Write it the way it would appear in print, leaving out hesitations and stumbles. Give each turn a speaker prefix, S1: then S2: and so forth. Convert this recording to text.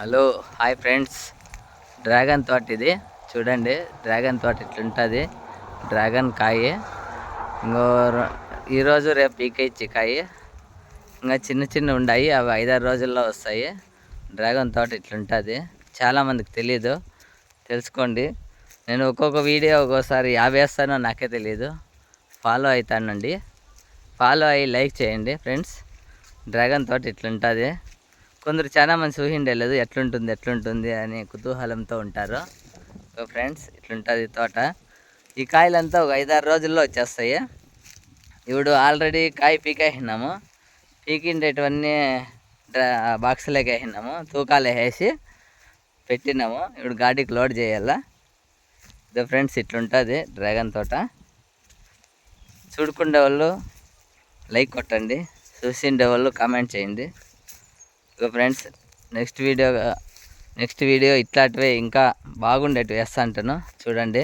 S1: Hello hi friends, dragon తోట ఇది చూడండి. డ్రాగన్ తోట ఇట్లుంటుంది. డ్రాగన్ కాయ ఇంకో ఈరోజు రేపు పీకేయచ్చు కాయ. ఇంకా చిన్న చిన్న ఉన్నాయి, అవి 5-6 రోజుల్లో వస్తాయి. డ్రాగన్ తోట ఇట్లుంటుంది. చాలామందికి తెలీదు, తెలుసుకోండి. నేను ఒక్కొక్క వీడియో ఒక్కోసారి వేస్తానో నాకే తెలియదు. ఫాలో అవుతానండి, ఫాలో అయ్యి లైక్ చేయండి ఫ్రెండ్స్. డ్రాగన్ తోట ఇట్లుంటుంది. కొందరు చాలా మంది చూసిండలేదు ఎట్లుంటుంది అని కుతూహలంతో ఉంటారు. సో ఫ్రెండ్స్, ఇట్లుంటుంది తోట. ఈ కాయలంతా ఒక 5-6 రోజుల్లో వచ్చేస్తాయి. ఇప్పుడు ఆల్రెడీ కాయ పీకేసినాము. పీకిండేటివన్నీ బాక్సులోకి వేసినాము, తూకాలు వేసి పెట్టినాము. ఇప్పుడు గాడికి లోడ్ చేయాలా. ఇదో ఫ్రెండ్స్, ఇట్లుంటుంది డ్రాగన్ తోట. చూడుకుండే వాళ్ళు లైక్ కొట్టండి, చూసిండే వాళ్ళు కామెంట్ చేయండి. ఫ్రెండ్స్, నెక్స్ట్ వీడియో ఇట్లాంటివే ఇంకా బాగుండేటివి వేస్తా అంటాను, చూడండి.